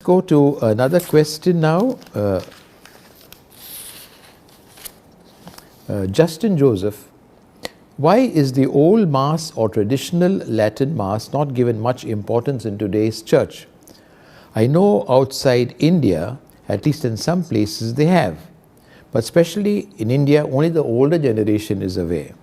Go to another question now. Justin Joseph, why is the old Mass or traditional Latin Mass not given much importance in today's church? I know outside India, at least in some places, they have. But especially in India, only the older generation is aware.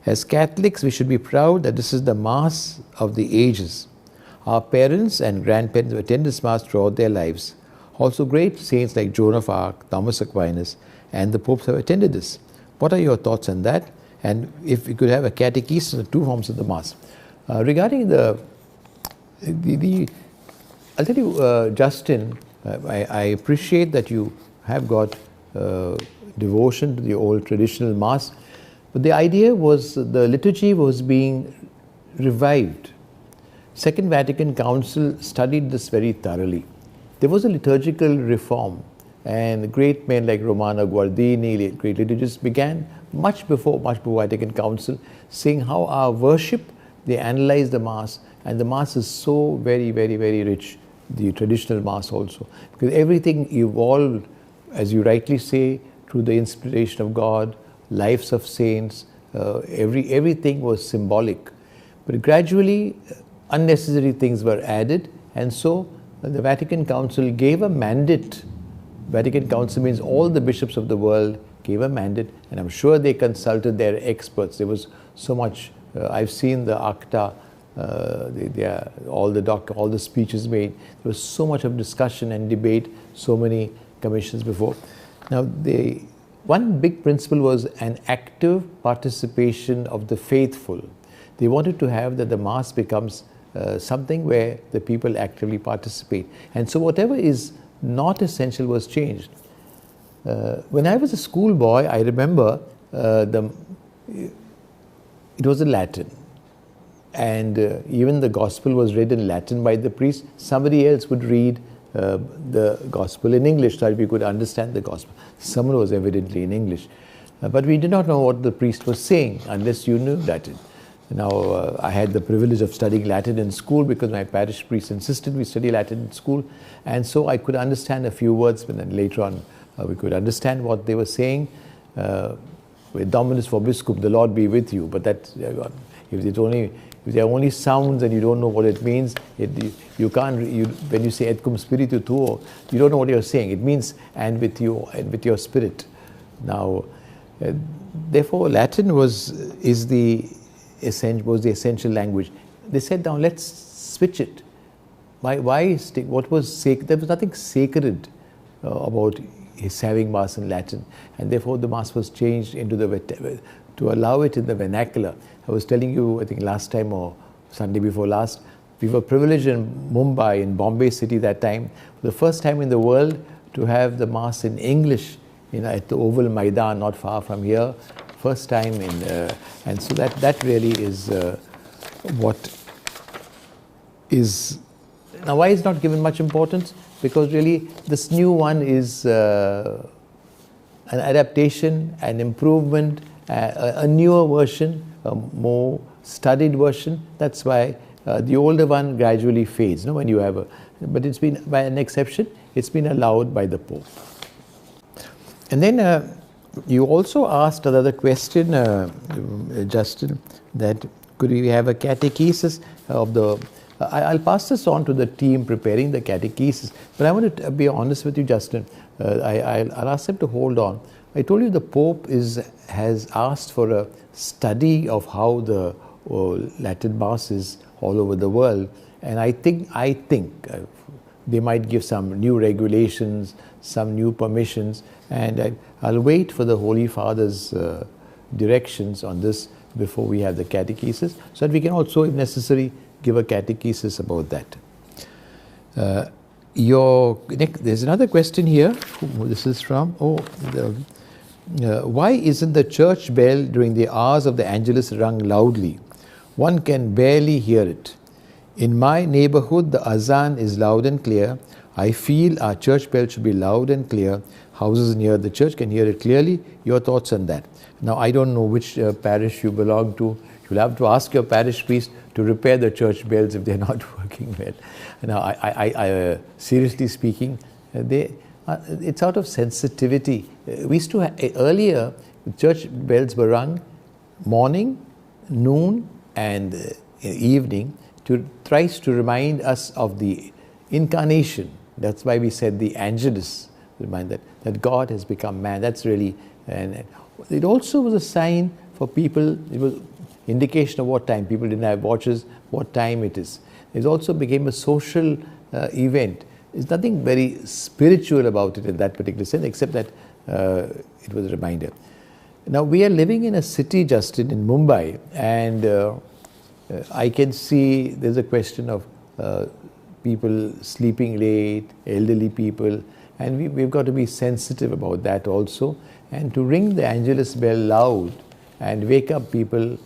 As Catholics, we should be proud that this is the Mass of the ages. Our parents and grandparents have attended this Mass throughout their lives. Also great saints like Joan of Arc, Thomas Aquinas, and the popes have attended this. What are your thoughts on that? And if we could have a catechesis on the two forms of the Mass. Regarding I'll tell you, Justin, I appreciate that you have got devotion to the old traditional Mass, but the idea was the liturgy was being revived. Second Vatican Council studied this very thoroughly. There was a liturgical reform, and great men like Romano Guardini, great liturgists, began much before Vatican Council, saying how our worship, they analyze the Mass, and the Mass is so very, very, very rich, the traditional Mass also, because everything evolved, as you rightly say, through the inspiration of God, lives of saints, everything was symbolic. But gradually, unnecessary things were added, and so the Vatican Council gave a mandate. Vatican Council means all the bishops of the world gave a mandate, and I'm sure they consulted their experts. There was so much, I've seen the acta, all the speeches made. There was so much of discussion and debate, so many commissions before. Now, one big principle was an active participation of the faithful. They wanted to have that the Mass becomes something where the people actively participate. And so whatever is not essential was changed. When I was a schoolboy, I remember it was in Latin. And even the Gospel was read in Latin by the priest. Somebody else would read the Gospel in English so that we could understand the Gospel. Someone was evidently in English. But we did not know what the priest was saying unless you knew Latin. Now, I had the privilege of studying Latin in school because my parish priest insisted we study Latin in school. And so I could understand a few words, but then later on we could understand what they were saying. Dominus vobiscum, the Lord be with you. But that, if there are only sounds and you don't know what it means, you can't. When you say et cum spiritu tuo, you don't know what you're saying. It means and with your spirit. Now, therefore, Latin was the essential language. They said, now let's switch it. Why stick? What was sacred? There was nothing sacred about his having Mass in Latin, and therefore the Mass was changed into to allow it in the vernacular. I was telling you, I think last time or Sunday before last, we were privileged in Mumbai, in Bombay city that time, for the first time in the world to have the Mass in English at the Oval Maidan, not far from here. First time and so that really is what is. Now, why is not given much importance? Because really this new one is an adaptation, an improvement, a newer version, a more studied version. That's why the older one gradually fades. When you have but it's been, by an exception, it's been allowed by the Pope. And then you also asked another question, Justin, that could we have a catechesis of the... I'll pass this on to the team preparing the catechesis, but I want to be honest with you, Justin. I'll ask them to hold on. I told you the Pope has asked for a study of how the Latin Mass is all over the world, and I think they might give some new regulations, some new permissions, and I'll wait for the Holy Father's directions on this before we have the catechesis, so that we can also, if necessary, give a catechesis about that. There's another question here. This is from, why isn't the church bell during the hours of the Angelus rung loudly? One can barely hear it. In my neighborhood, the azan is loud and clear. I feel our church bell should be loud and clear. Houses near the church can hear it clearly. Your thoughts on that? Now, I don't know which parish you belong to. You'll have to ask your parish priest to repair the church bells if they're not working well. Now, seriously speaking, it's out of sensitivity. We used to earlier, church bells were rung morning, noon, and evening to thrice to remind us of the incarnation. That's why we said the Angelus, remind that God has become man. That's really, and it also was a sign for people. It was indication of what time. People didn't have watches, what time it is. It also became a social event. There's nothing very spiritual about it in that particular sense, except that it was a reminder. Now, we are living in a city, Justin, in Mumbai, and I can see there's a question of people sleeping late, elderly people, and we've got to be sensitive about that also. And to ring the Angelus bell loud and wake up people,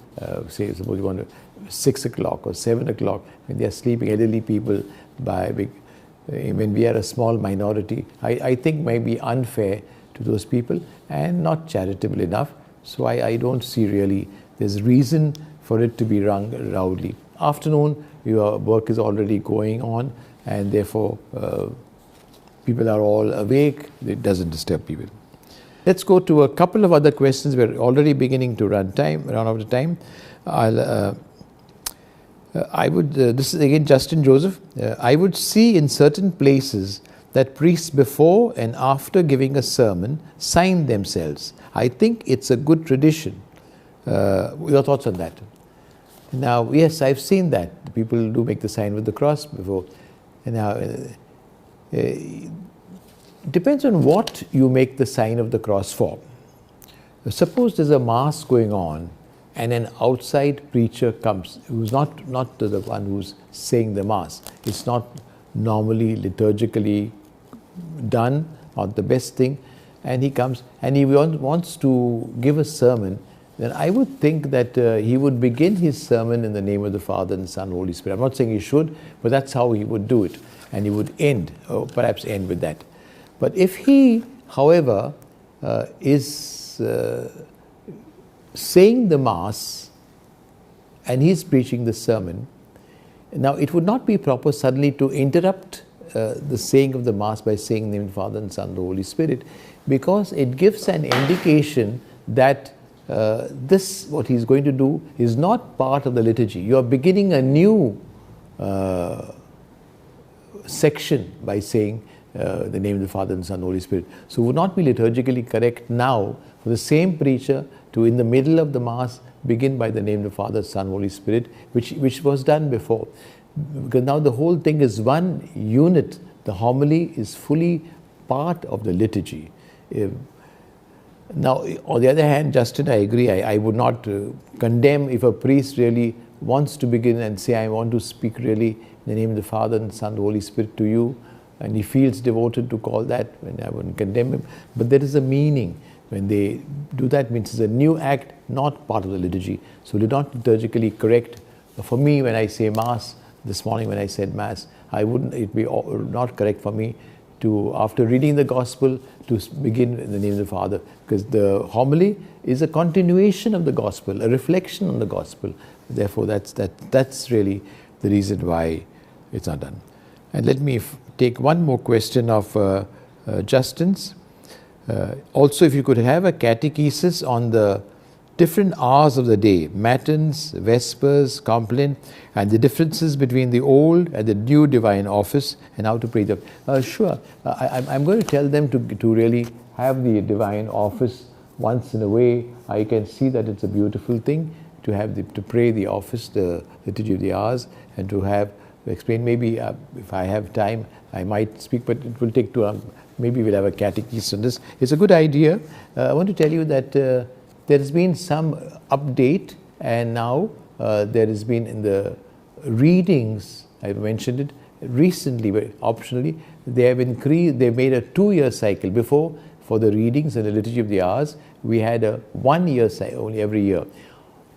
say, suppose you want to 6 o'clock or 7 o'clock, when they are sleeping, elderly people, when we are a small minority, I think may be unfair to those people and not charitable enough. So I don't see really there's reason for it to be rung loudly. Afternoon, your work is already going on, and therefore people are all awake. It doesn't disturb people. Let's go to a couple of other questions. We're already beginning to run out of time. This is again Justin Joseph. I would see in certain places that priests before and after giving a sermon sign themselves. I think it's a good tradition. Your thoughts on that? Now, yes, I've seen that. People do make the sign with the cross before. Now, it depends on what you make the sign of the cross for. Suppose there's a mass going on and an outside preacher comes, who's not the one who's saying the mass. It's not normally liturgically done, not the best thing, and he comes and he wants to give a sermon. Then I would think that he would begin his sermon in the name of the Father and Son, Holy Spirit. I'm not saying he should, but that's how he would do it. And he would end, or perhaps end with that. But if he, however, is saying the Mass and he's preaching the sermon, now it would not be proper suddenly to interrupt the saying of the Mass by saying the name of the Father and Son, the Holy Spirit, because it gives an indication that this, what he's going to do, is not part of the liturgy. You are beginning a new section by saying the name of the Father and Son, Holy Spirit. So it would not be liturgically correct now for the same preacher to, in the middle of the Mass, begin by the name of the Father, Son, Holy Spirit, which was done before. Because now the whole thing is one unit. The homily is fully part of the liturgy. Now, on the other hand, Justin, I agree. I would not condemn if a priest really wants to begin and say, I want to speak really in the name of the Father and Son, the Holy Spirit to you, and he feels devoted to call that, and I wouldn't condemn him. But there is a meaning. When they do that, means it's a new act, not part of the liturgy. So not liturgically correct. For me, when I say Mass, this morning when I said Mass, it'd be not correct for me to, after reading the Gospel, to begin in the name of the Father, because the homily is a continuation of the Gospel, a reflection on the Gospel. Therefore, that's really the reason why it's not done. And let me take one more question of Justin's. Also, if you could have a catechesis on the different hours of the day, matins, vespers, compline, and the differences between the old and the new divine office, and how to pray them. Sure, I'm going to tell them to really have the divine office once in a way. I can see that it's a beautiful thing to have to pray the office, the liturgy of the hours, and to explain. Maybe if I have time, I might speak, but it will take maybe we'll have a catechesis on this. It's a good idea. I want to tell you that there has been some update, and now there has been in the readings, I mentioned it recently, but optionally, they've made a 2-year cycle. Before, for the readings and the liturgy of the hours, we had a 1-year cycle only every year.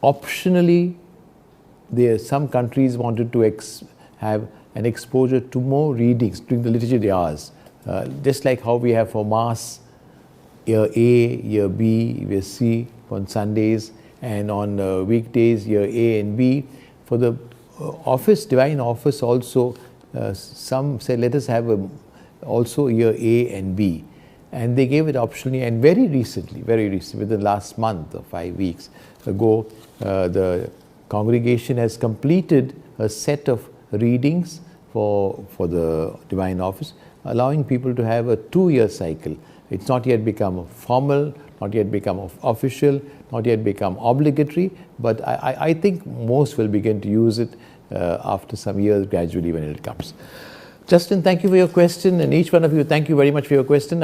Optionally, some countries wanted to have an exposure to more readings during the liturgy of the hours. Just like how we have for Mass, year A, year B, year C on Sundays, and on weekdays year A and B. For the office, divine office also, some said let us have also year A and B, and they gave it optionally. And very recently, within the last month or 5 weeks ago, the congregation has completed a set of readings for the divine office, allowing people to have a 2-year cycle. It's not yet become formal, not yet become official, not yet become obligatory, but I think most will begin to use it after some years gradually when it comes. Justin, thank you for your question, and each one of you, thank you very much for your question.